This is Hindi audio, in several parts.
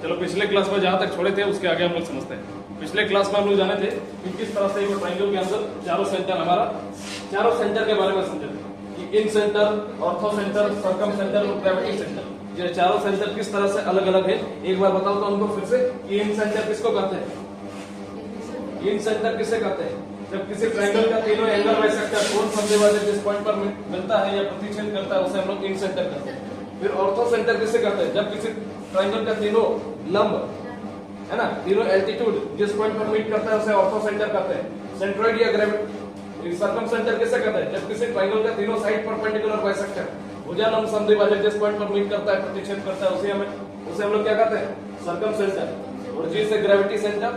चलो पिछले क्लास में जहाँ तक छोड़े थे उसके आगे हम लोग समझते हैं। पिछले क्लास में हम लोग जाने थे कि किस तरह से वो ट्रायंगल के अंदर चारों सेंटर हमारा चारों सेंटर के बारे में समझे थे कि incentre, orthocentre, circumcentre और ग्रेविटी सेंटर, ये चारों सेंटर किस तरह से अलग अलग है। एक बार बताओ तो हमको फिर से कि इन सेंटर किसको कहते हैं? इन सेंटर किसे कहते हैं? जब किसी ट्रायंगल का तीनों एंगल बाइसेक्टर कोण संधिभाजक जिस पॉइंट पर मिलता है या प्रतिच्छेद करता है उसे हम लोग इन सेंटर कहते हैं। फिर ऑर्थो सेंटर किसे कहते हैं? जब किसी ट्रायंगल का तीनों लंब है ना, तीनों एल्टीट्यूड जिस पॉइंट पर मीट करता है उसे ऑर्थो सेंटर कहते हैं। सेंट्रोइड या ग्रेविटी सर्कम सेंटर किसे कहते हैं? जब किसी ट्रायंगल का तीनों साइड परपेंडिकुलर बाइसेक्टर भुजालंब संधिभाजक जिस पॉइंट पर मीट करता है प्रतिच्छेद करता है उसे हम लोग क्या कहते हैं? Circum centre. और जी से ग्रेविटी सेंटर,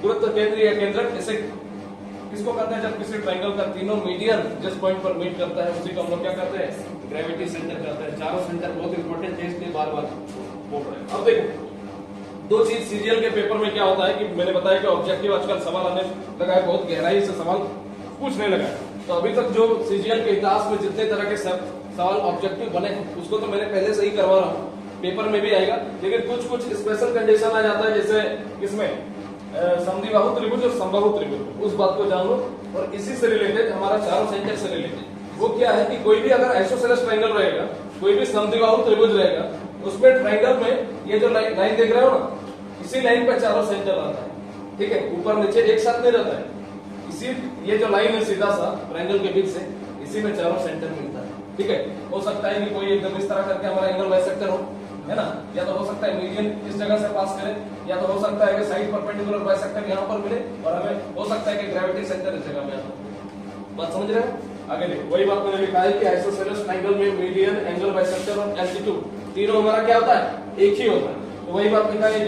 गुरुत्व केंद्र या केंद्रक, इसे किसको कहते हैं? जब किसी ट्रायंगल का तीनों मीडियन जिस पॉइंट पर मीट करता है उसी को हम लोग क्या कहते हैं? ग्रेविटी सेंटर कहते हैं। चारों सेंटर बहुत इंपॉर्टेंट है, इसलिए बार-बार बोल रहे हैं। अब देखो दो चीज सीजीएल के पेपर में क्या होता है कि मैंने बताया कि ऑब्जेक्टिव आजकल सवाल आने लगा है, बहुत गहराई से सवाल पूछने लगा है। तो अभी तक जो सीजीएल के इतिहास में जितने तरह के सवाल ऑब्जेक्टिव बने हैं उसको तो मैंने पहले से ही करवा रहा हूँ, पेपर में भी आएगा। लेकिन कुछ स्पेशल कंडीशन आ जाता है, जैसे इसमें समद्विबाहु त्रिभुज और समबाहु त्रिभुज, उस बात को जान लो। और इसी से रिलेटेड हमारा चारों सेंटर से रिलेटेड वो क्या है कि कोई भी अगर आइसोसेलेस ट्रायंगल रहेगा, कोई भी समद्विबाहु त्रिभुज रहेगा, उसमें ट्रायंगल में ये जो लाइन देख रहे हो ना, इसी लाइन पर चारों सेंटर आता है। ठीक है, ऊपर नीचे एक साथ नहीं रहता है, इसी ये जो लाइन है सीधा सा ट्रायंगल के बीच से, इसी में चारों सेंटर मिलता है। ठीक है, हो सकता है कि कोई एकदम इस तरह करके हमारा एंगल बाइसेक्टर हो, है ना, या तो हो सकता है मीडियन इस जगह से पास करे, या तो हो सकता है कि साइड परपेंडिकुलर बाइसेक्टर यहाँ पर मिले, और हमें हो सकता है कि ग्रेविटी सेंटर इस जगह में आता। बात समझ रहे हो? आगे देखो, वही बात मैंने लिखा है कि आइसोसेलेस ट्रायंगल में मीडियन, एंगल बाइसेक्टर और एल्टीट्यूड तीनों हमारा क्या होता है? एक ही होता है। तो वही बात लिखा है,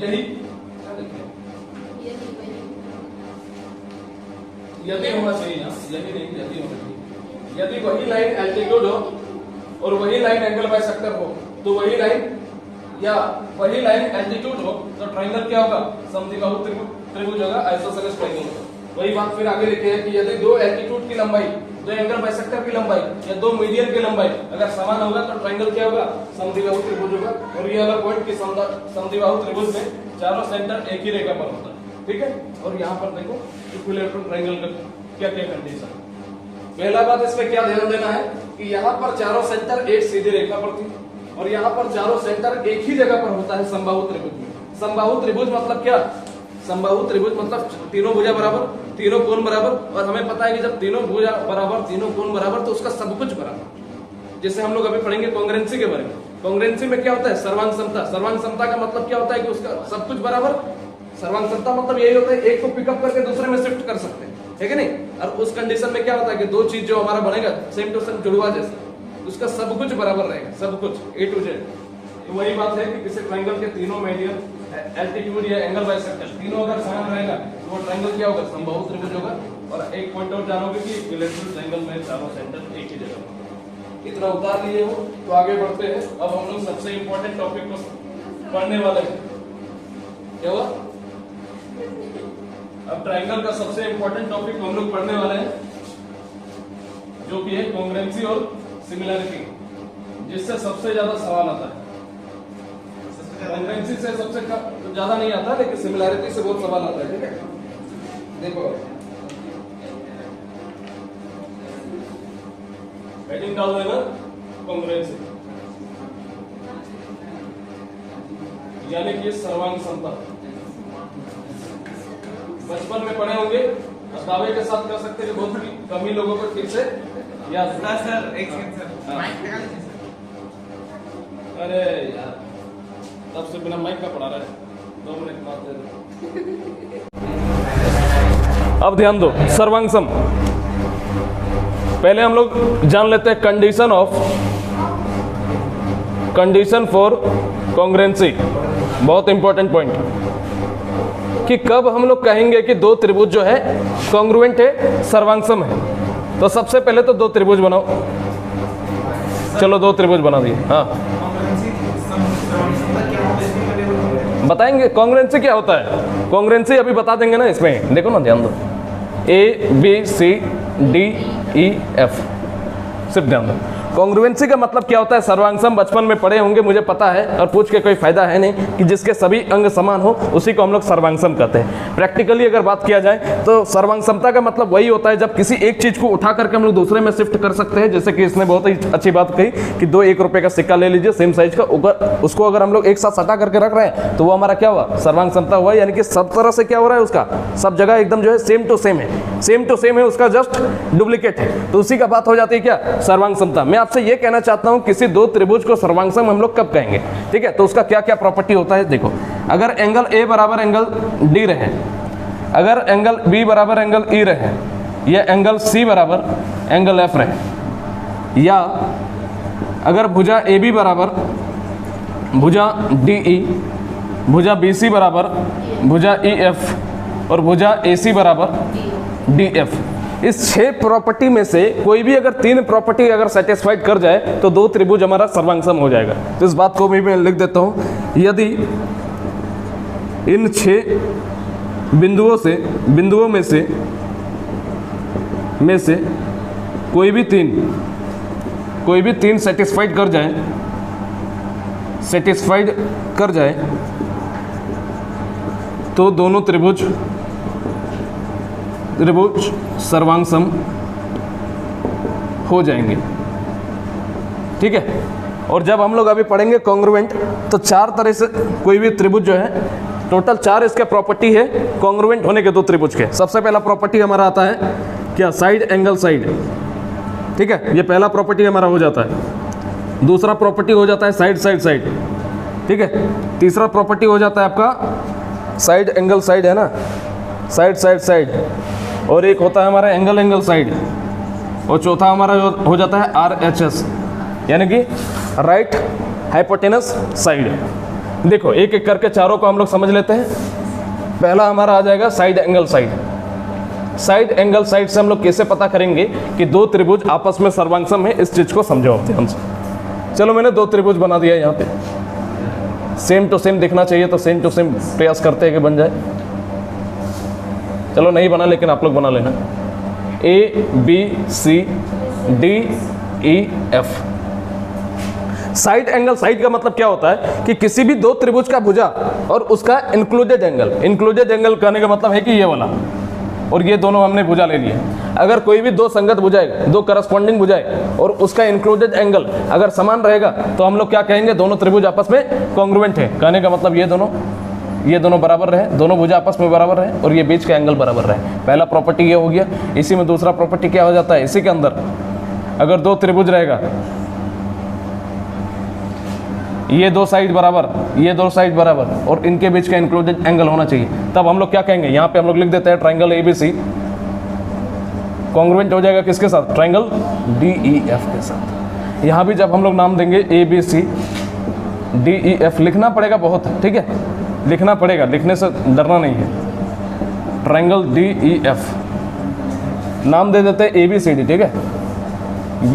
यही यदि होना चाहिए ना, यदि नहीं, यदि होना चाहिए। यदि वही लाइन एल्टीट्यूड हो और वही लाइन एंगल बाइसेक्टर हो, तो वही लाइन या वही लाइन एल्टीट्यूड हो तो ट्रायंगल क्या होगा? समद्विबाहु त्रिभुज होगा, आइसोसेलेस ट्रायंगल होगा। वही बात फिर आगे लिखे है कि यदि दो एल्टीट्यूड की लंबाई, दो एंगल बाइसेक्टर की लंबाई या दो मीडियन की लंबाई अगर समान होगा तो ट्रायंगल क्या होगा? समद्विबाहु त्रिभुज होगा। और ये वाला पॉइंट कि समद्विबाहु त्रिभुज में चारों सेंटर एक ही रेखा पर होता है। ठीक है, और यहाँ पर देखो इक्विलैटरल ट्रायंगल का क्या क्या कंडीशन। पहला बात इसमें क्या ध्यान देना है कि यहाँ पर चारों सेंटर एक सीधी रेखा पर थी और यहाँ पर चारों सेंटर एक ही जगह पर होता है समबाहु त्रिभुज में। समबाहु त्रिभुज मतलब क्या? समबाहु त्रिभुज मतलब तीनों भुजा बराबर, तीनों कोण बराबर। और हमें पता है कि जब तीनों भुजा बराबर, तीनों कोण बराबर, तो उसका सब कुछ बराबर। जैसे हम लोग अभी पढ़ेंगे कांग्रुएंसी के बारे में। कांग्रुएंसी में क्या होता है? सर्वांग समता। सर्वांग समता का मतलब क्या होता है कि उसका सब कुछ बराबर। सर्वांग समता मतलब यही होता है एक को पिकअप करके दूसरे में शिफ्ट कर सकते हैं, है कि नहीं? और उस कंडीशन में क्या होता है कि दो चीज जो हमारा बनेगा सेम टू सेम जुड़वा जैसा, उसका सब कुछ बराबर रहेगा, सब कुछ A to Z। तो वही बात है कि किसी ट्रायंगल के तीनों मीडियन, एल्टीट्यूड या एंगल बाइसेक्टर तीनों अगर समान रहेगा तो वो ट्रायंगल क्या होगा? समबाहु त्रिभुज होगा। और एक पॉइंट और जानोगे कि इक्विलैटरल ट्रायंगल में चारों सेंटर एक ही जगह। इतना उतार लिए हो तो आगे बढ़ते हैं। अब हम लोग सबसे इंपॉर्टेंट टॉपिक को पढ़ने वाले हैं। क्या हुआ? अब ट्रायंगल का सबसे इंपॉर्टेंट टॉपिक हम लोग पढ़ने वाले हैं, जो कि है कांग्रुएंसी और सिमिलैरिटी, जिससे सबसे ज्यादा सवाल आता है। कांग्रुएंसी से सबसे ज्यादा नहीं आता, लेकिन सिमिलैरिटी से बहुत सवाल आता है। ठीक है, देखो हेडिंग डाल देना कांग्रुएंसी, यानी कि सर्वांग समता। बचपन में पढ़े होंगे और दावे के साथ कर सकते हैं कि बहुत कम ही लोगों को ठीक से याद है। सर एक सेकंड सर, अरे यार तब से बिना माइक का पढ़ा रहा है, 2 मिनट बाद दे दो। अब ध्यान दो, सर्वांग सम। पहले हम लोग जान लेते हैं कंडीशन फॉर कांग्रुएंसी। बहुत इंपॉर्टेंट पॉइंट कि कब हम लोग कहेंगे कि दो त्रिभुज जो है कांग्रुएंट है, सर्वांगसम है। तो सबसे पहले तो दो त्रिभुज बनाओ। चलो 2 त्रिभुज बना दिए। हाँ बताएंगे कांग्रुएंसी क्या होता है। कांग्रुएंसी अभी बता देंगे ना, इसमें देखो ना, ध्यान दो। A B C D E F, सिर्फ ध्यान दो। कॉन्ग्रुएंसी का मतलब क्या होता है, सर्वांग बचपन में पढ़े होंगे, मुझे पता है, और पूछ के कोई फायदा है नहीं, कि जिसके सभी अंग समान हो उसी को हम लोग सर्वांग कहते हैं। प्रैक्टिकली अगर बात किया जाए तो सर्वांग समता का मतलब वही होता है जब किसी एक चीज को उठा करके हम लोग दूसरे में शिफ्ट कर सकते हैं। जैसे कि इसने बहुत ही अच्छी बात कही कि 2 1 रुपए का सिक्का ले लीजिए सेम साइज का, उसको अगर हम लोग एक साथ सटा करके रख रहे हैं तो वो हमारा क्या हुआ, सर्वांग समता हुआ। यानी कि सब तरह से क्या हो रहा है, उसका सब जगह एकदम जो है सेम टू सेम है, सेम टू सेम है, उसका जस्ट डुप्लीकेट है, तो उसी का बात हो जाती है क्या, सर्वांग समता। मैं आपसे ये कहना चाहता हूं किसी दो त्रिभुज को सर्वांग सम हम लोग कब कहेंगे, ठीक है। तो उसका क्या क्या प्रॉपर्टी होता है, देखो अगर एंगल ए बराबर एंगल डी रहे, अगर एंगल बी बराबर एंगल ई रहे, या एंगल सी बराबर एंगल एफ रहे, या अगर भुजा ए बी बराबर भुजा डी ई, भुजा बी सी बराबर भुजा ई एफ, और भुजा ए सी बराबर डी एफ, इस 6 प्रॉपर्टी में से कोई भी अगर 3 प्रॉपर्टी अगर सेटिस्फाइड कर जाए तो 2 त्रिभुज हमारा सर्वांग सम हो जाएगा। तो इस बात को भी मैं लिख देता हूं, यदि इन 6 बिंदुओं में से कोई भी तीन सेटिस्फाइड कर जाए तो दोनों त्रिभुज सर्वांग सम हो जाएंगे, ठीक है। और जब हम लोग अभी पढ़ेंगे कॉन्ग्रुएंट, तो 4 तरह से कोई भी त्रिभुज जो है, टोटल 4 इसके प्रॉपर्टी है कॉन्ग्रुएंट होने के 2 त्रिभुज के। सबसे पहला प्रॉपर्टी हमारा आता है क्या, साइड एंगल साइड, ठीक है, ये पहला प्रॉपर्टी हमारा हो जाता है। दूसरा प्रॉपर्टी हो जाता है साइड साइड साइड, ठीक है। तीसरा प्रॉपर्टी हो जाता है आपका साइड एंगल साइड, है ना, साइड साइड साइड, और एक होता है हमारा एंगल एंगल साइड, और चौथा हमारा हो जाता है RHS, यानी कि राइट हाइपोटेनस साइड। देखो एक एक करके चारों को हम लोग समझ लेते हैं। पहला हमारा आ जाएगा side angle side. Side angle side से हम लोग कैसे पता करेंगे कि 2 त्रिभुज आपस में सर्वांग सम है, इस चीज को समझो आप ध्यान से। चलो मैंने 2 त्रिभुज बना दिया यहाँ पे, सेम टू सेम दिखना चाहिए, तो सेम टू सेम प्रयास करते हैं कि बन जाए। चलो नहीं बना, लेकिन आप लोग बना लेना। ABCDEF। साइड एंगल साइड का मतलब क्या होता है कि किसी भी 2 त्रिभुज का भुजा और उसका इंक्लूडेड एंगल कहने का मतलब है कि ये वाला और ये दोनों हमने भुजा ले लिए। अगर कोई भी 2 संगत भुजाएं, 2 करस्पॉन्डिंग भुजाएं, और उसका इंक्लूडेड एंगल अगर समान रहेगा तो हम लोग क्या कहेंगे, दोनों त्रिभुज आपस में कॉन्ग्रुएंट है। कहने का मतलब ये दोनों बराबर रहे, दोनों भुजा आपस में बराबर रहे, और ये बीच का एंगल बराबर रहे। पहला प्रॉपर्टी ये हो गया। इसी में दूसरा प्रॉपर्टी क्या हो जाता है, इसी के अंदर अगर 2 त्रिभुज रहेगा, ये 2 साइड बराबर, ये 2 साइड बराबर, और इनके बीच का इंक्लूडेड एंगल होना चाहिए, तब हम लोग क्या कहेंगे, यहाँ पे हम लोग लिख देते हैं ट्राइंगल ABC कॉन्ग्रुएंट हो जाएगा किसके साथ, ट्राइंगल DEF के साथ। यहाँ भी जब हम लोग नाम देंगे ABCDEF, लिखना पड़ेगा बहुत, ठीक है, लिखना पड़ेगा, लिखने से डरना नहीं है। ट्राइंगल DEF नाम दे देते हैं ABCD, ठीक है। B,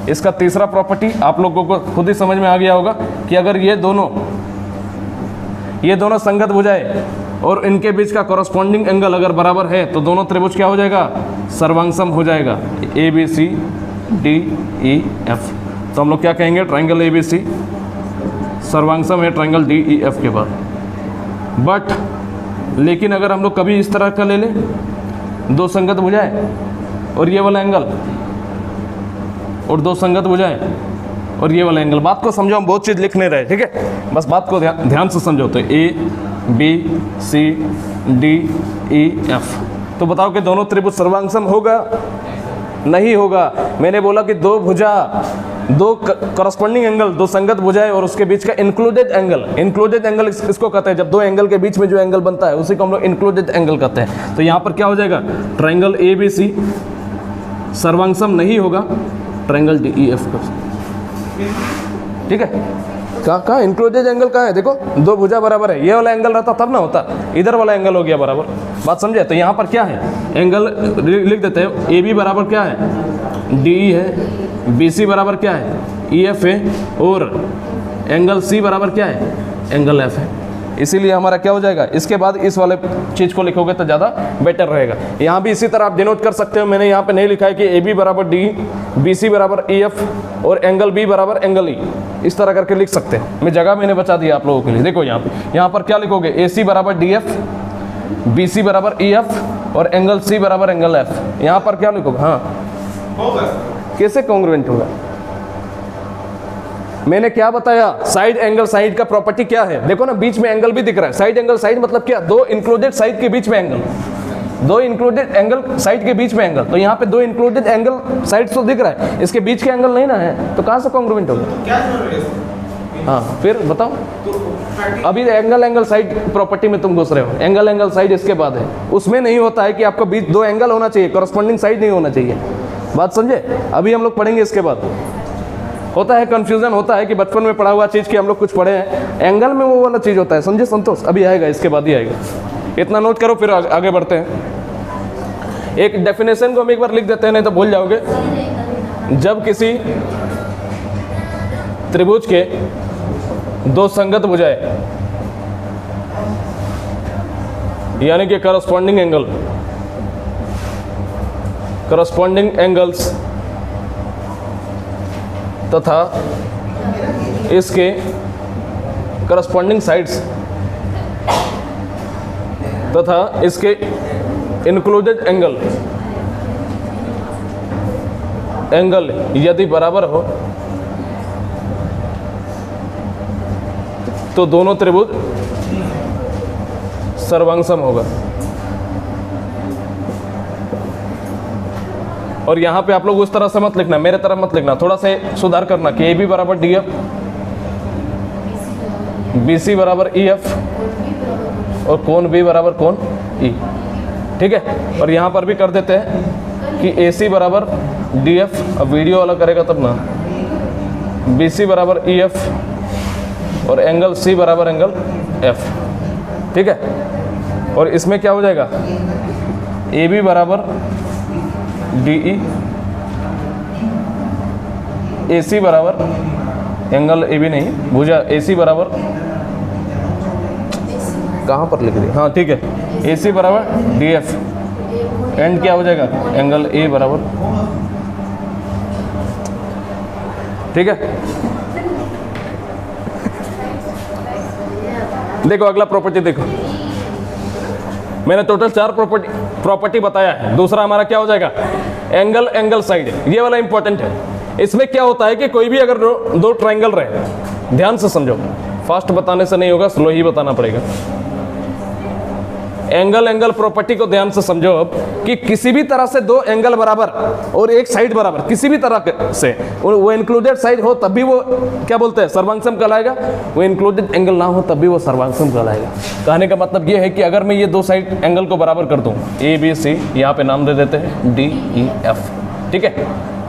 इसका तीसरा प्रॉपर्टी आप लोगों को खुद ही समझ में आ गया होगा कि अगर ये दोनों संगत भुजाएं और इनके बीच का कॉरस्पॉन्डिंग एंगल अगर बराबर है तो दोनों त्रिभुज क्या हो जाएगा, सर्वांग सम हो जाएगा। ABCDEF, तो हम लोग क्या कहेंगे, ट्राइंगल ABC सर्वांग सम है ट्राइंगल DEF के बाद। बट लेकिन अगर हम लोग कभी इस तरह का ले लें, 2 संगत भुजाएं और ये वाला एंगल, और 2 संगत भुजाएं और ये वाला एंगल, बात को समझो, हम बहुत चीज़ लिख नहीं रहे, ठीक है, बस बात को ध्यान से समझो। तो ABCDEF, तो बताओ कि दोनों त्रिभुज सर्वांग सम होगा, नहीं होगा। मैंने बोला कि 2 भुजा, 2 करस्पॉन्डिंग एंगल, 2 संगत भुजाएं और उसके बीच का इंक्लूडेड एंगल इसको कहते हैं। जब 2 एंगल के बीच में जो एंगल बनता है उसी को हम लोग इंक्लूडेड एंगल कहते हैं। तो यहाँ पर क्या हो जाएगा, ट्राइंगल ABC सर्वांग सम नहीं होगा ट्राइंगल DEF का, ठीक है। कहाँ इंक्लूडेड एंगल कहाँ है, देखो 2 भुजा बराबर है, ये वाला एंगल रहता तब ना होता, इधर वाला एंगल हो गया बराबर, बात समझे। तो यहाँ पर क्या है, एंगल लिख देते हैं, AB बराबर क्या है, DE है, BC बराबर क्या है, EF है, और एंगल C बराबर क्या है, एंगल F है। इसीलिए हमारा क्या हो जाएगा, इसके बाद इस वाले चीज़ को लिखोगे तो ज़्यादा बेटर रहेगा। यहाँ भी इसी तरह आप डिनोट कर सकते हो, मैंने यहाँ पे नहीं लिखा है कि ए बी बराबर डी, बी सी बराबर ई एफ और एंगल बी बराबर एंगल ई, इस तरह करके लिख सकते हैं। मैं जगह मैंने बचा दिया आप लोगों के लिए। देखो यहाँ पर क्या लिखोगे, ए सी बराबर डी एफ, बी सी बराबर ई एफ और एंगल सी बराबर एंगल एफ। यहाँ पर क्या लिखोगे, हाँ कैसे कॉन्ग्रुएंट होगा, मैंने क्या बताया, साइड एंगल साइड का प्रॉपर्टी क्या है, देखो ना बीच में एंगल भी दिख रहा है। साइड एंगल साइड मतलब क्या, दो इंक्लूडेड साइड के बीच में एंगल, दो इंक्लूडेड एंगल साइड के बीच में एंगल। तो यहाँ पे दो इंक्लूडेड एंगल साइड तो दिख रहा है, इसके बीच के एंगल नहीं ना है, तो कहाँ से कॉन्ग्रुएंट होगा। हाँ फिर बताओ, अभी एंगल साइड प्रॉपर्टी में तुम घुस रहे हो, एंगल साइड इसके बाद है, उसमें नहीं होता है कि आपका बीच दो एंगल होना चाहिए, कॉरस्पॉन्डिंग साइड नहीं होना चाहिए। बात समझे, अभी हम लोग पढ़ेंगे इसके बाद। होता है कंफ्यूजन, होता है कि बचपन में पढ़ा हुआ चीज़ की हम लोग कुछ पढ़े हैं, एंगल में वो वाला चीज़ होता है, समझे संतोष, अभी आएगा, इसके बाद ही आएगा। इतना नोट करो फिर आगे बढ़ते हैं। एक डेफिनेशन को हम एक बार लिख देते हैं, नहीं तो भूल जाओगे। जब किसी त्रिभुज के दो संगत भुजाएं यानी कि करस्पॉन्डिंग एंगल्स तथा इसके करस्पॉन्डिंग साइड्स तथा इसके इंक्लूडेड एंगल यदि बराबर हो तो दोनों त्रिभुज सर्वांगसम होगा। और यहाँ पे आप लोग उस तरह से मत लिखना, मेरे तरफ मत लिखना, थोड़ा सा सुधार करना कि ए बी बराबर डी एफ, बी सी बराबर ई एफ और कोण बी बराबर कोण ई, ठीक है। और यहाँ पर भी कर देते हैं कि ए सी बराबर डी एफ, अब वीडियो वाला करेगा तब ना, बी सी बराबर ई एफ और एंगल सी बराबर एंगल एफ, ठीक है। और इसमें क्या हो जाएगा, ए बी बराबर डी ई, ए सी बराबर एंगल ए बी नहीं, भुजा ए सी बराबर, कहाँ पर लिख दिया, हाँ ठीक है, ए सी बराबर डी एफ, एंड क्या हो जाएगा, एंगल ए बराबर, ठीक है। देखो अगला प्रॉपर्टी देखो, मैंने टोटल 4 प्रॉपर्टी बताया है। दूसरा हमारा क्या हो जाएगा, एंगल साइड, ये वाला इंपॉर्टेंट है। इसमें क्या होता है कि कोई भी अगर दो ट्रायंगल रहे, ध्यान से समझो, फास्ट बताने से नहीं होगा, स्लो ही बताना पड़ेगा। एंगल प्रॉपर्टी को ध्यान से समझो अब, कि किसी भी तरह से दो एंगल बराबर और एक साइड बराबर, किसी भी तरह से वो इंक्लूडेड साइड हो तब भी वो क्या बोलते हैं, सर्वांगसम कहलाएगा। वो इंक्लूडेड एंगल ना हो तब भी वो सर्वांगसम कहलाएगा। कहने का मतलब ये है कि अगर मैं ये दो साइड एंगल को बराबर कर दूं, ए बी सी, यहाँ पे नाम दे देते हैं डी ई एफ, ठीक है।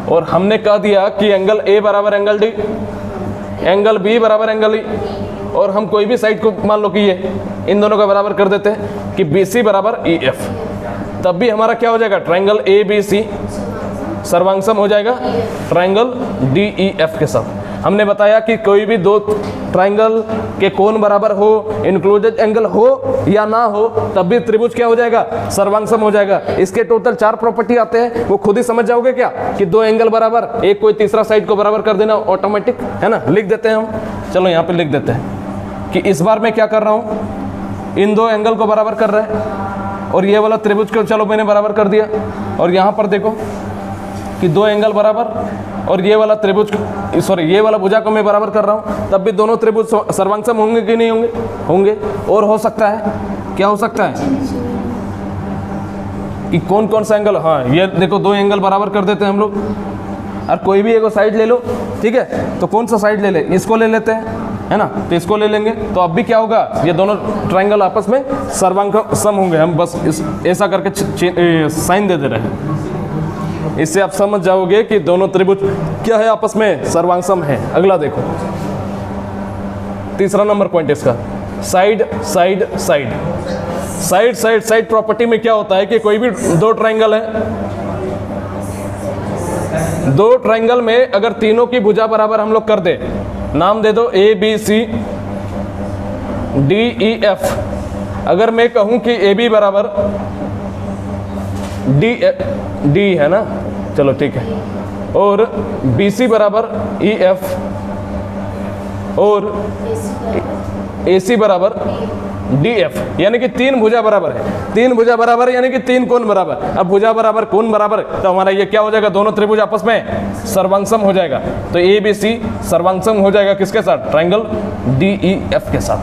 और हमने कह दिया कि एंगल ए बराबर एंगल डी, एंगल बी बराबर एंगल ई, और हम कोई भी साइड को मान लो कि ये इन दोनों का बराबर कर देते हैं कि बी सी बराबर ई एफ, तब भी हमारा क्या हो जाएगा, ट्रायंगल ए बी सी सर्वांगसम हो जाएगा ट्रायंगल डी ई एफ के साथ। हमने बताया कि कोई भी दो ट्रायंगल के कोण बराबर हो, इंक्लूडेड एंगल हो या ना हो, तब भी त्रिभुज क्या हो जाएगा, सर्वांगसम हो जाएगा। इसके टोटल 4 प्रॉपर्टी आते हैं, वो खुद ही समझ जाओगे क्या, कि दो एंगल बराबर, एक कोई तीसरा साइड को बराबर कर देना ऑटोमेटिक, है ना। लिख देते हैं हम, चलो यहाँ पे लिख देते हैं कि इस बार मैं क्या कर रहा हूँ, इन दो एंगल को बराबर कर रहा है, और ये वाला त्रिभुज को चलो मैंने बराबर कर दिया। और यहाँ पर देखो कि दो एंगल बराबर और ये वाला त्रिभुज, सॉरी ये वाला भुजा को मैं बराबर कर रहा हूँ, तब भी दोनों त्रिभुज सर्वांगसम होंगे कि नहीं होंगे, होंगे। और हो सकता है, क्या हो सकता है कि कौन कौन सा एंगल, हाँ ये देखो दो एंगल बराबर कर देते हैं हम लोग, और कोई भी एक साइड ले लो, ठीक है। तो कौन सा साइड ले ले, इसको ले लेते हैं, है ना, तो इसको ले लेंगे, तो अब भी क्या होगा, ये दोनों ट्रायंगल आपस में सर्वांगसम होंगे। हम बस ऐसा करके साइन दे रहे हैं, इससे आप समझ जाओगे कि दोनों त्रिभुज क्या है, आपस में सर्वांगसम है। अगला देखो, तीसरा नंबर पॉइंट इसका, side side side side side side property में क्या होता है कि कोई भी दो ट्रायंगल है, दो ट्रायंगल में अगर तीनों की भुजा बराबर हम लोग कर दे, नाम दे दो ए बी सी DEF, अगर मैं कहूं कि AB बराबर D है ना, चलो ठीक है, और BC बराबर EF और AC बराबर DF, यानी कि तीन भुजा बराबर है, तीन भुजा बराबर यानी कि तीन कोण बराबर। अब भुजा बराबर कोण बराबर तो हमारा ये क्या हो जाएगा, दोनों त्रिभुज आपस में सर्वांगसम हो जाएगा। तो ABC सर्वांगसम हो जाएगा किसके साथ, ट्रायंगल DEF के साथ।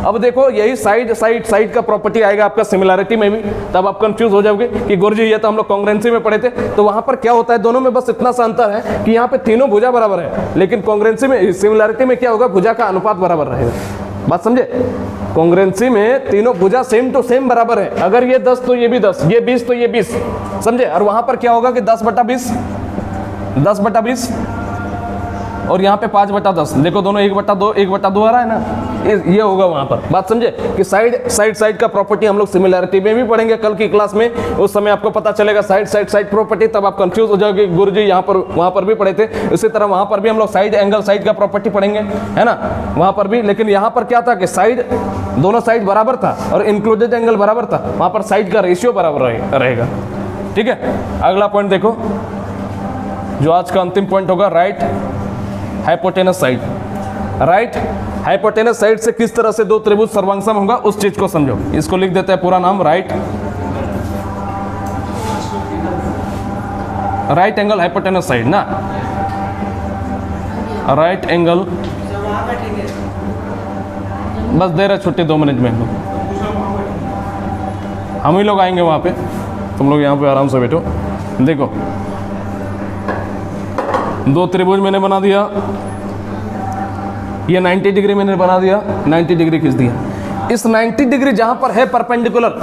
अब देखो यही साइड का प्रॉपर्टी आएगा आपका सिमिलैरिटी में भी, तब आप कंफ्यूज हो जाओगे कि गुरुजी ये तो हम लोग कॉन्ग्रुएंसी में पढ़े थे। तो वहां पर क्या होता है, दोनों में बस इतना सा अंतर है कि यहाँ पे तीनों भुजा बराबर है, लेकिन कॉन्ग्रुएंसी में सिमिलैरिटी में क्या होगा, भुजा का अनुपात बराबर रहेगा। बात समझे, कॉन्ग्रुएंसी में तीनों भुजा सेम टू सेम बराबर है, अगर ये 10 तो ये भी 10, ये 20 तो ये 20, समझे। और वहां पर क्या होगा कि 10/20 10/20 और यहाँ पे 5/10, देखो दोनों 1/2 1/2 आ रहा है ना, ये होगा वहां पर। बात समझे कि साइड का प्रॉपर्टी हम लोग सिमिलैरिटी में भी पढ़ेंगे कल की क्लास में, उस समय आपको पता चलेगा साइड प्रॉपर्टी, तब आप कंफ्यूज हो जाओगे गुरुजी यहाँ पर वहां पर भी पढ़े थे। इसी तरह वहां पर भी हम लोग साइड का प्रॉपर्टी पढ़ेंगे, है ना, वहां पर भी। लेकिन यहाँ पर क्या था कि दोनों साइड बराबर था और इंक्लूडेड एंगल बराबर था, वहां पर साइड का रेशियो बराबर रहेगा। ठीक है, अगला पॉइंट देखो जो आज का अंतिम पॉइंट होगा, right hypotenuse side. Right hypotenuse side से किस तरह से दो त्रिभुज सर्वांगसम होगा उस चीज को समझो। इसको लिख देते हैं पूरा नाम, राइट एंगल हाइपोटेनस साइड ना, राइट एंगल, बस दे रहे छुट्टी 2 मिनट में हम ही लोग आएंगे वहां पे, तुम लोग यहाँ पे आराम से बैठो। देखो दो त्रिभुज मैंने बना दिया, ये 90 डिग्री मैंने बना दिया, 90 डिग्री खींच दिया। इस 90 डिग्री जहां पर है परपेंडिकुलर,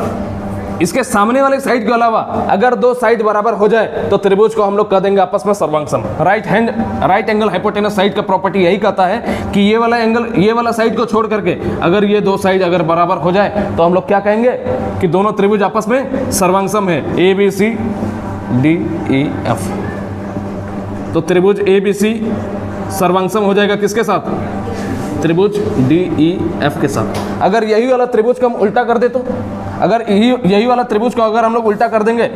इसके सामने वाले साइड के अलावा अगर दो साइड बराबर हो जाए तो त्रिभुज को हम लोग कह देंगे आपस में सर्वांगसम। राइट एंगल हाइपोटेनस साइड का प्रॉपर्टी यही कहता है कि ये वाला एंगल, ये वाला साइड को छोड़ करके अगर ये दो साइड अगर बराबर हो जाए तो हम लोग क्या कहेंगे कि दोनों त्रिभुज आपस में सर्वांगसम है, ABCDEF। तो त्रिभुज ABC सर्वांगसम हो जाएगा किसके साथ, त्रिभुज DEF के साथ। अगर यही वाला त्रिभुज को हम उल्टा कर दे तो, अगर यही वाला त्रिभुज को अगर हम लोग उल्टा कर देंगे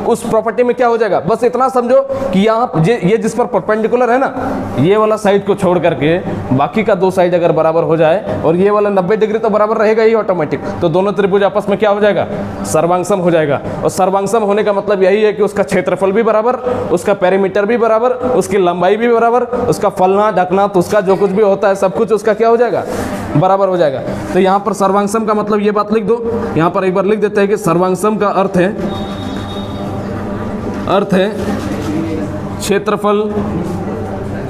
उस प्रॉपर्टी में क्या हो जाएगा, बस इतना समझो कि यहाँ ये जिस पर परपेंडिकुलर है ना, ये वाला साइड को छोड़ करके बाकी का दो साइड अगर बराबर हो जाए और ये वाला 90 डिग्री तो बराबर रहेगा ही ऑटोमेटिक, तो दोनों त्रिभुज आपस में क्या हो जाएगा, सर्वांगसम हो जाएगा। और सर्वांगसम होने का मतलब यही है कि उसका क्षेत्रफल भी बराबर, उसका पेरीमीटर भी बराबर, उसकी लंबाई भी बराबर, उसका फलना ढकना तो उसका जो कुछ भी होता है सब कुछ उसका क्या हो जाएगा, बराबर हो जाएगा। तो यहाँ पर सर्वांगसम का मतलब ये बात लिख दो, यहाँ पर एक बार लिख देते हैं कि सर्वांगसम का अर्थ है क्षेत्रफल,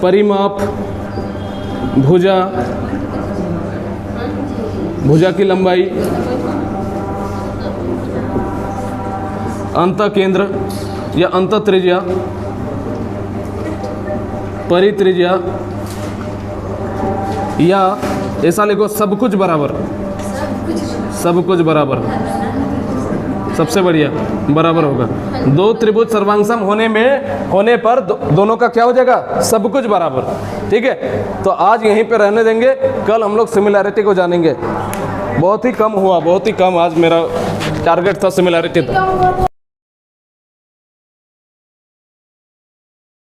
परिमाप, भुजा की लंबाई, अंतःकेंद्र या अंतःत्रिज्या, परित्रिज्या, या ऐसा लिखो सब कुछ बराबर, सब कुछ बराबर, सबसे बढ़िया बराबर होगा। दो त्रिभुज सर्वांगसम होने पर दोनों का क्या हो जाएगा, सब कुछ बराबर। ठीक है, तो आज यहीं पे रहने देंगे, कल हम लोग सिमिलैरिटी को जानेंगे। बहुत ही कम हुआ, बहुत ही कम, आज मेरा टारगेट था सिमिलैरिटी था।